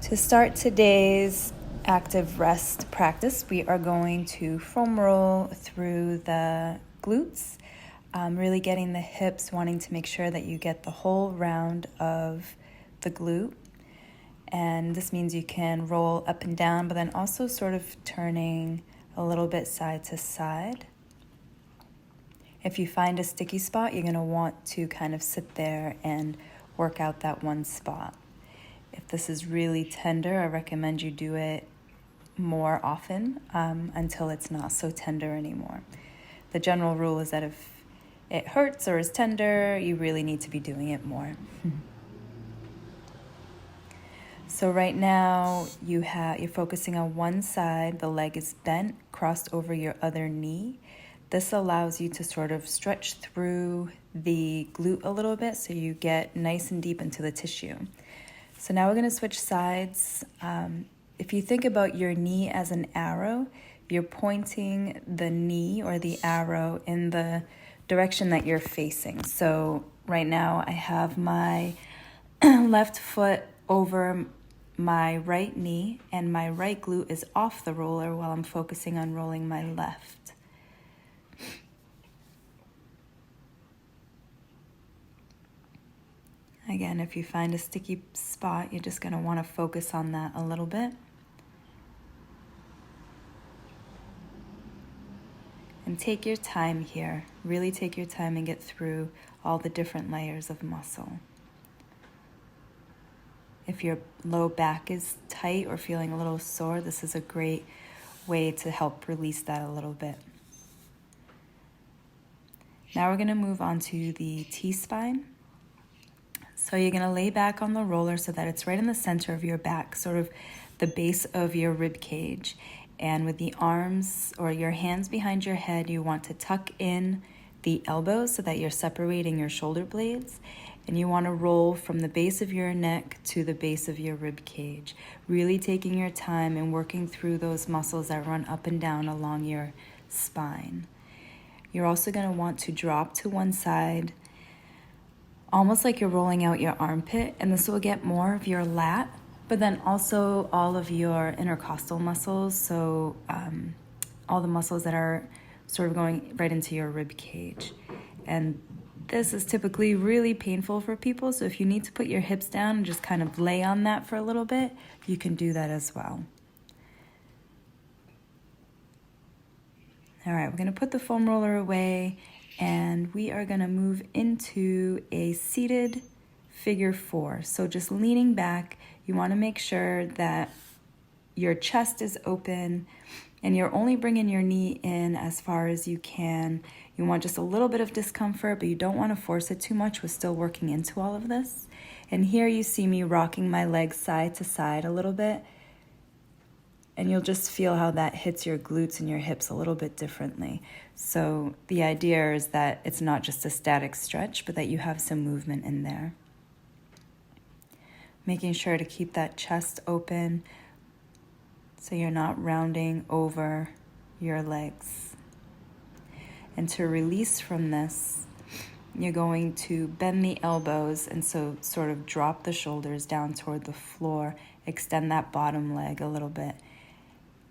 To start today's active rest practice, we are going to foam roll through the glutes, really getting the hips, wanting to make sure that you get the whole round of the glute. And this means you can roll up and down, but then also sort of turning a little bit side to side. If you find a sticky spot, you're going to want to kind of sit there and work out that one spot. If this is really tender, I recommend you do it more often until it's not so tender anymore. The general rule is that if it hurts or is tender, you really need to be doing it more. So right now you're focusing on one side, the leg is bent, crossed over your other knee. This allows you to sort of stretch through the glute a little bit so you get nice and deep into the tissue. So now we're going to switch sides. If you think about your knee as an arrow, you're pointing the knee or the arrow in the direction that you're facing. So right now I have my left foot over my right knee and my right glute is off the roller while I'm focusing on rolling my left. Again, if you find a sticky spot, you're just going to want to focus on that a little bit. And take your time here. Really take your time and get through all the different layers of muscle. If your low back is tight or feeling a little sore, this is a great way to help release that a little bit. Now we're going to move on to the T-Spine. So you're going to lay back on the roller so that it's right in the center of your back, sort of the base of your rib cage. And with the arms or your hands behind your head, you want to tuck in the elbows so that you're separating your shoulder blades. And you want to roll from the base of your neck to the base of your rib cage, really taking your time and working through those muscles that run up and down along your spine. You're also going to want to drop to one side, almost like you're rolling out your armpit, and this will get more of your lat, but then also all of your intercostal muscles, so all the muscles that are sort of going right into your rib cage. And this is typically really painful for people, so if you need to put your hips down and just kind of lay on that for a little bit, you can do that as well. All right, we're going to put the foam roller away, and we are going to move into a seated figure 4. So just leaning back, you want to make sure that your chest is open and you're only bringing your knee in as far as you can. You want just a little bit of discomfort, but you don't want to force it too much. We're still working into all of this. And here you see me rocking my legs side to side a little bit. And you'll just feel how that hits your glutes and your hips a little bit differently. So the idea is that it's not just a static stretch, but that you have some movement in there. Making sure to keep that chest open so you're not rounding over your legs. And to release from this, you're going to bend the elbows and so sort of drop the shoulders down toward the floor, extend that bottom leg a little bit,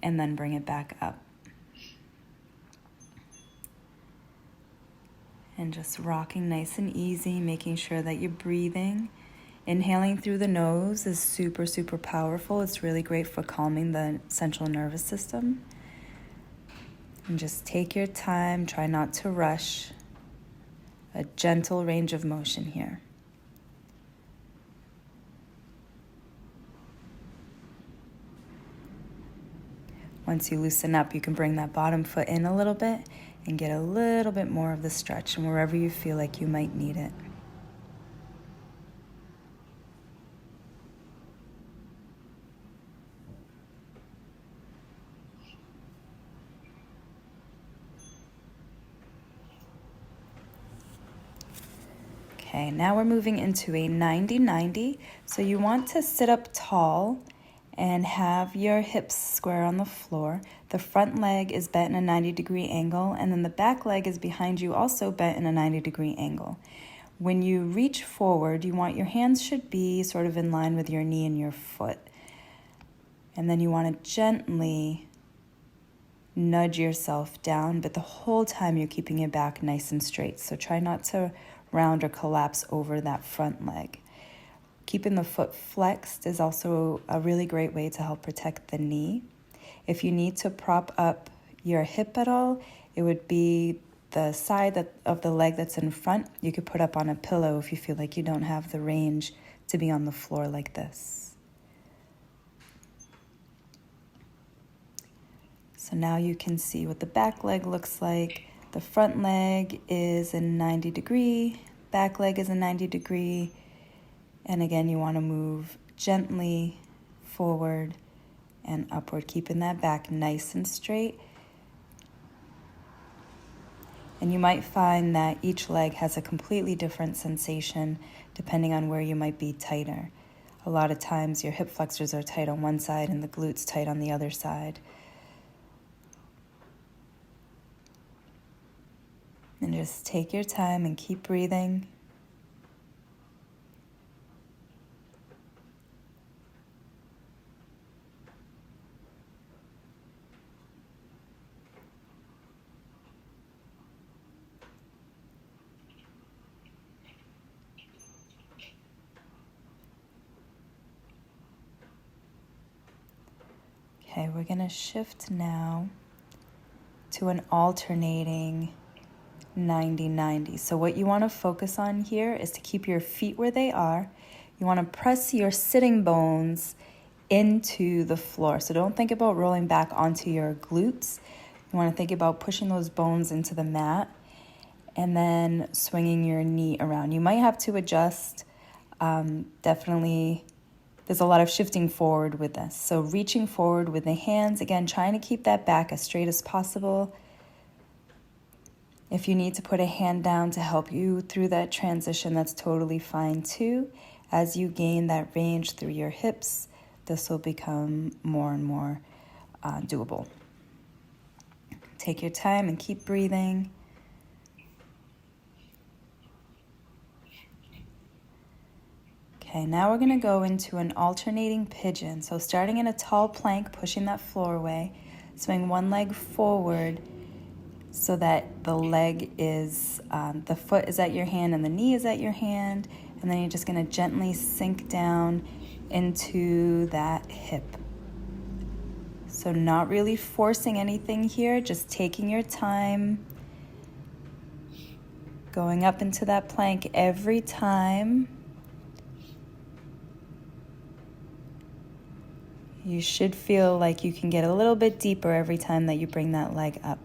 and then bring it back up. And just rocking nice and easy, making sure that you're breathing. Inhaling through the nose is super, super powerful. It's really great for calming the central nervous system. And just take your time, try not to rush. A gentle range of motion here. Once you loosen up, you can bring that bottom foot in a little bit and get a little bit more of the stretch and wherever you feel like you might need it. Okay, now we're moving into a 90-90. So you want to sit up tall and have your hips square on the floor. The front leg is bent in a 90-degree angle, and then the back leg is behind you, also bent in a 90-degree angle. When you reach forward, you want your hands should be sort of in line with your knee and your foot. And then you want to gently nudge yourself down, but the whole time you're keeping your back nice and straight. So try not to round or collapse over that front leg. Keeping the foot flexed is also a really great way to help protect the knee. If you need to prop up your hip at all, it would be the side of the leg that's in front. You could put up on a pillow if you feel like you don't have the range to be on the floor like this. So now you can see what the back leg looks like. The front leg is a 90 degree, back leg is a 90 degree. And again, you want to move gently forward and upward, keeping that back nice and straight. And you might find that each leg has a completely different sensation depending on where you might be tighter. A lot of times your hip flexors are tight on one side and the glutes tight on the other side. And just take your time and keep breathing. Okay, we're going to shift now to an alternating 90-90. So what you want to focus on here is to keep your feet where they are. You want to press your sitting bones into the floor. So don't think about rolling back onto your glutes. You want to think about pushing those bones into the mat and then swinging your knee around. You might have to adjust. Definitely, there's a lot of shifting forward with this. So reaching forward with the hands, again, trying to keep that back as straight as possible. If you need to put a hand down to help you through that transition, that's totally fine too. As you gain that range through your hips, this will become more and more doable. Take your time and keep breathing. Okay, now we're going to go into an alternating pigeon. So starting in a tall plank, pushing that floor away, swing one leg forward so that the leg is, the foot is at your hand and the knee is at your hand. And then you're just going to gently sink down into that hip. So not really forcing anything here, just taking your time, going up into that plank every time. You should feel like you can get a little bit deeper every time that you bring that leg up.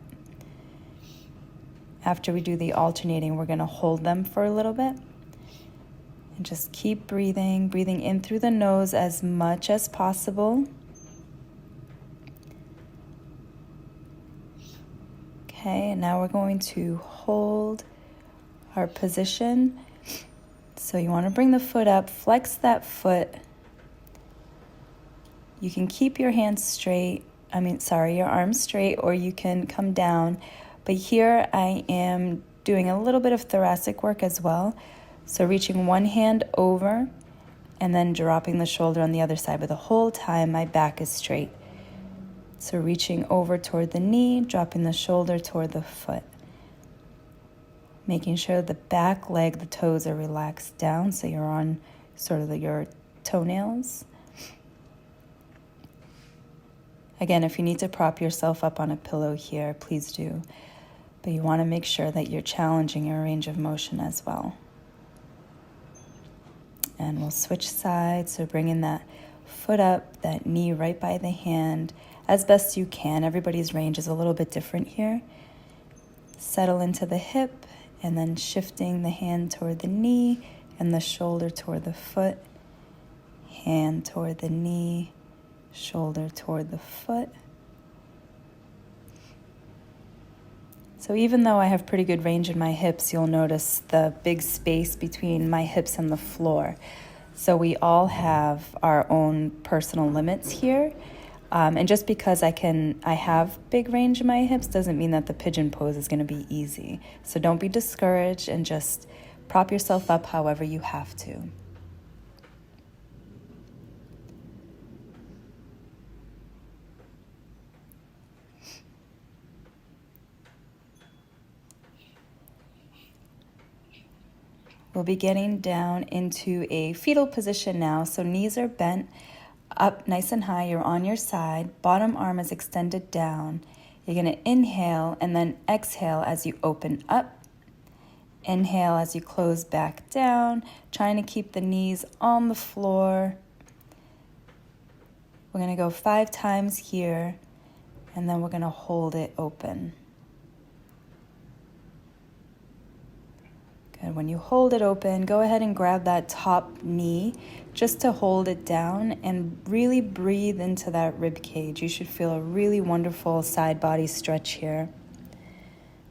After we do the alternating, we're going to hold them for a little bit. And just keep breathing in through the nose as much as possible. Okay, and now we're going to hold our position. So you want to bring the foot up, flex that foot. You can keep your hands straight, your arms straight, or you can come down. But here I am doing a little bit of thoracic work as well. So reaching one hand over and then dropping the shoulder on the other side. But the whole time my back is straight. So reaching over toward the knee, dropping the shoulder toward the foot. Making sure the back leg, the toes are relaxed down so you're on sort of your toenails. Again, if you need to prop yourself up on a pillow here, please do. But you want to make sure that you're challenging your range of motion as well. And we'll switch sides, so bringing that foot up, that knee right by the hand as best you can. Everybody's range is a little bit different here. Settle into the hip and then shifting the hand toward the knee and the shoulder toward the foot. Hand toward the knee, shoulder toward the foot. So even though I have pretty good range in my hips, you'll notice the big space between my hips and the floor. So we all have our own personal limits here. And just because I have big range in my hips doesn't mean that the pigeon pose is going to be easy. So don't be discouraged and just prop yourself up however you have to. We'll be getting down into a fetal position now. So knees are bent up nice and high. You're on your side. Bottom arm is extended down. You're going to inhale and then exhale as you open up. Inhale as you close back down, trying to keep the knees on the floor. We're going to go 5 times here, and then we're going to hold it open. Good. When you hold it open, go ahead and grab that top knee just to hold it down and really breathe into that rib cage. You should feel a really wonderful side body stretch here.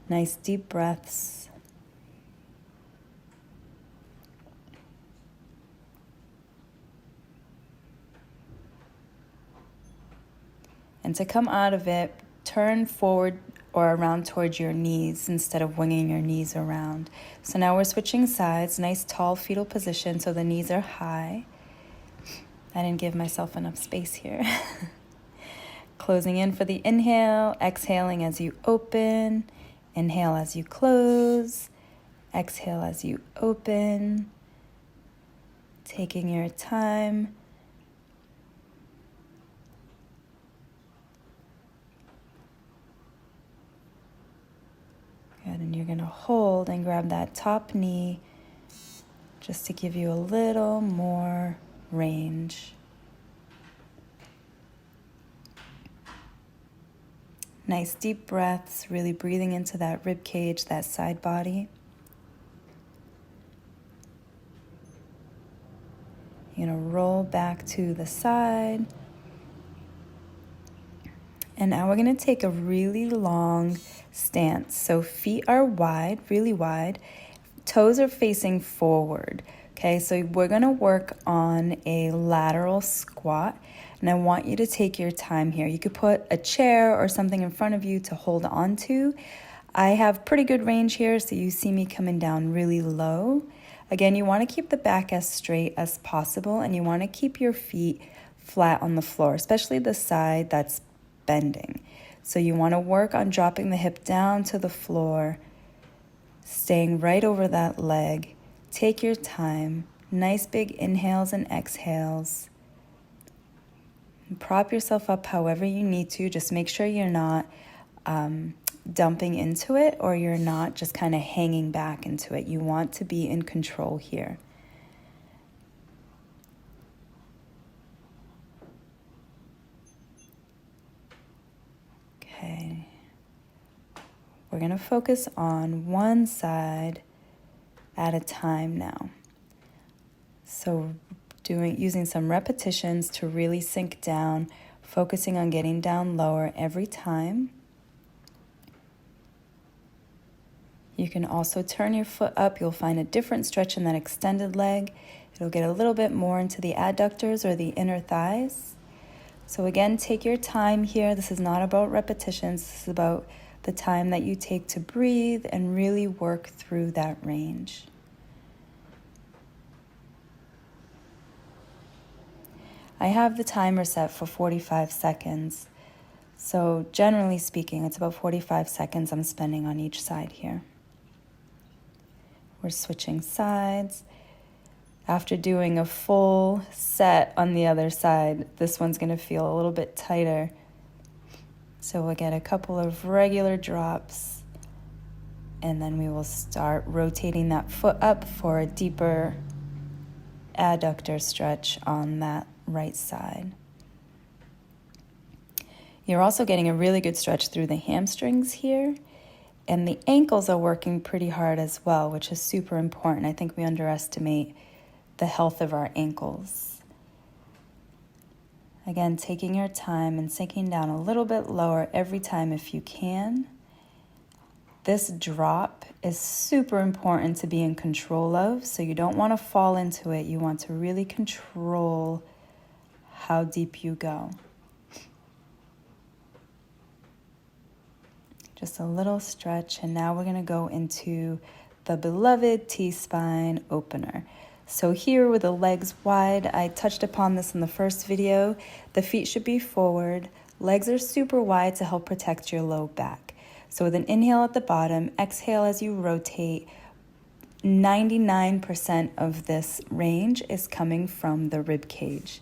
Nice deep breaths. And to come out of it, turn forward or around towards your knees instead of winging your knees around. So now we're switching sides, nice tall fetal position so the knees are high. I didn't give myself enough space here. Closing in for the inhale, exhaling as you open, inhale as you close, exhale as you open, taking your time. Good, and you're going to hold and grab that top knee just to give you a little more range. Nice deep breaths, really breathing into that rib cage, that side body. You're going to roll back to the side. And now we're going to take a really long stance. So feet are wide, really wide. Toes are facing forward. Okay, so we're going to work on a lateral squat. And I want you to take your time here. You could put a chair or something in front of you to hold on to. I have pretty good range here, so you see me coming down really low. Again, you want to keep the back as straight as possible, and you want to keep your feet flat on the floor, especially the side that's bending. So you want to work on dropping the hip down to the floor, staying right over that leg. Take your time. Nice big inhales and exhales. And prop yourself up however you need to. Just make sure you're not dumping into it, or you're not just kind of hanging back into it. You want to be in control here. Okay. We're going to focus on one side at a time now. So using some repetitions to really sink down, focusing on getting down lower every time. You can also turn your foot up. You'll find a different stretch in that extended leg. It'll get a little bit more into the adductors or the inner thighs. So again, take your time here. This is not about repetitions. This is about the time that you take to breathe and really work through that range. I have the timer set for 45 seconds. So generally speaking, it's about 45 seconds I'm spending on each side here. We're switching sides. After doing a full set on the other side, this one's going to feel a little bit tighter. So we'll get a couple of regular drops, and then we will start rotating that foot up for a deeper adductor stretch on that right side. You're also getting a really good stretch through the hamstrings here, and the ankles are working pretty hard as well, which is super important. I think we underestimate the health of our ankles. Again, taking your time and sinking down a little bit lower every time if you can. This drop is super important to be in control of, so you don't want to fall into it. You want to really control how deep you go. Just a little stretch, and now we're going to go into the beloved T-Spine opener. So here with the legs wide, I touched upon this in the first video. The feet should be forward. Legs are super wide to help protect your low back. So with an inhale at the bottom, exhale as you rotate, 99% of this range is coming from the rib cage.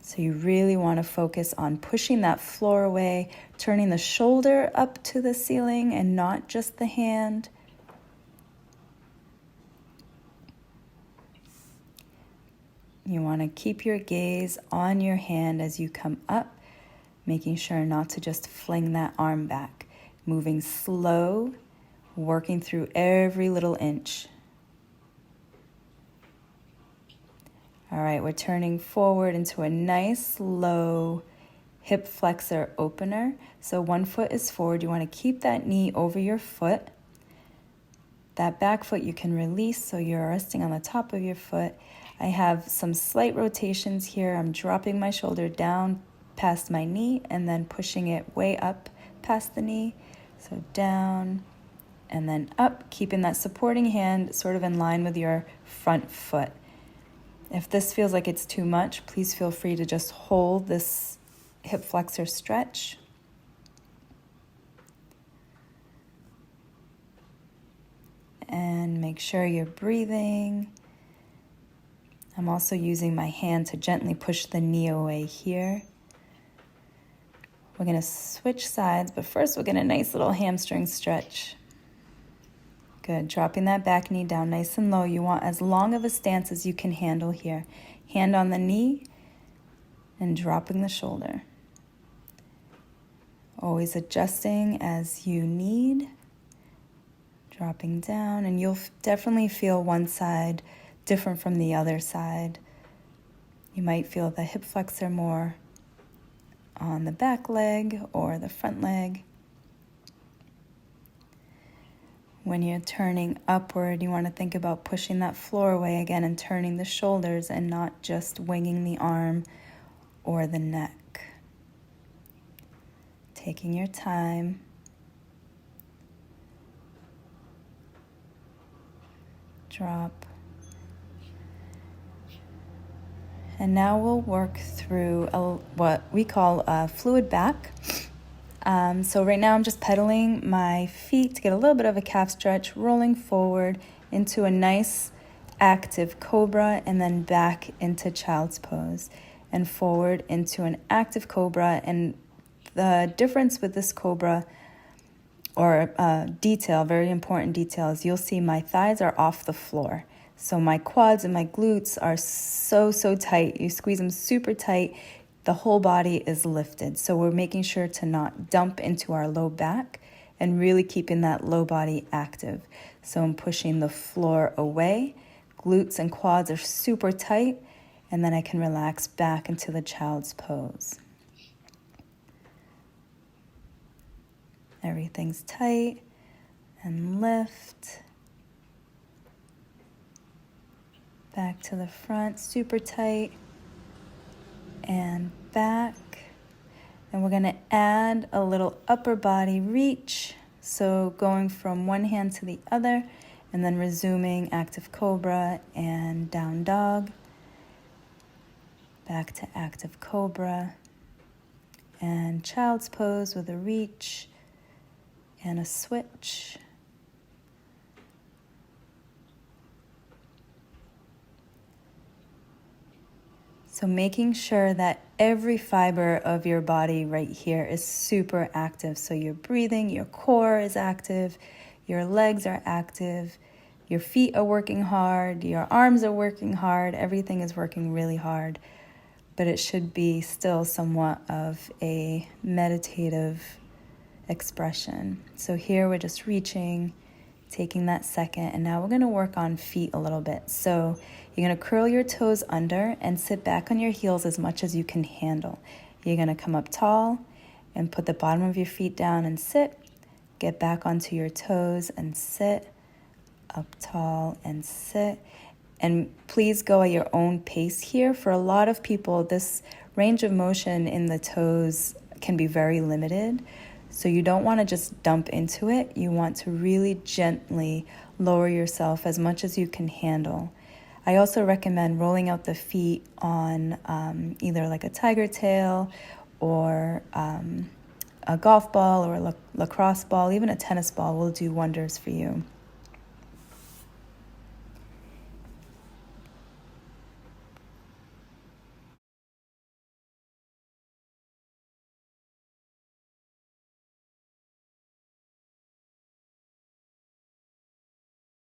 So you really want to focus on pushing that floor away, turning the shoulder up to the ceiling and not just the hand. You want to keep your gaze on your hand as you come up, making sure not to just fling that arm back. Moving slow, working through every little inch. All right, we're turning forward into a nice low hip flexor opener. So one foot is forward. You want to keep that knee over your foot. That back foot you can release so you're resting on the top of your foot. I have some slight rotations here. I'm dropping my shoulder down past my knee and then pushing it way up past the knee. So down and then up, keeping that supporting hand sort of in line with your front foot. If this feels like it's too much, please feel free to just hold this hip flexor stretch. And make sure you're breathing. I'm also using my hand to gently push the knee away here. We're going to switch sides, but first we're going to nice little hamstring stretch. Good, dropping that back knee down nice and low. You want as long of a stance as you can handle here. Hand on the knee and dropping the shoulder. Always adjusting as you need. Dropping down, and you'll definitely feel one side different from the other side. You might feel the hip flexor more on the back leg or the front leg. When you're turning upward, you want to think about pushing that floor away again and turning the shoulders and not just winging the arm or the neck. Taking your time. Drop. And now we'll work through what we call a fluid back. So right now I'm just pedaling my feet to get a little bit of a calf stretch, rolling forward into a nice active Cobra, and then back into child's pose, and forward into an active Cobra. And the difference with this Cobra, or detail, very important detail, is you'll see my thighs are off the floor. So my quads and my glutes are so tight. You squeeze them super tight. The whole body is lifted. So we're making sure to not dump into our low back and really keeping that low body active. So I'm pushing the floor away. Glutes and quads are super tight. And then I can relax back into the child's pose. Everything's tight and lift. Back to the front, super tight. And back. And we're going to add a little upper body reach. So going from one hand to the other, and then resuming active Cobra and down dog. Back to active Cobra and child's pose with a reach and a switch. So making sure that every fiber of your body right here is super active. So you're breathing, your core is active, your legs are active, your feet are working hard, your arms are working hard, everything is working really hard. But it should be still somewhat of a meditative expression. So here we're just reaching, taking that second, and now we're going to work on feet a little bit. So you're going to curl your toes under and sit back on your heels as much as you can handle. You're going to come up tall and put the bottom of your feet down and sit. Get back onto your toes and sit. Up tall and sit. And please go at your own pace here. For a lot of people, this range of motion in the toes can be very limited. So you don't want to just dump into it. You want to really gently lower yourself as much as you can handle. I also recommend rolling out the feet on either like a tiger tail or a golf ball or a lacrosse ball. Even a tennis ball will do wonders for you.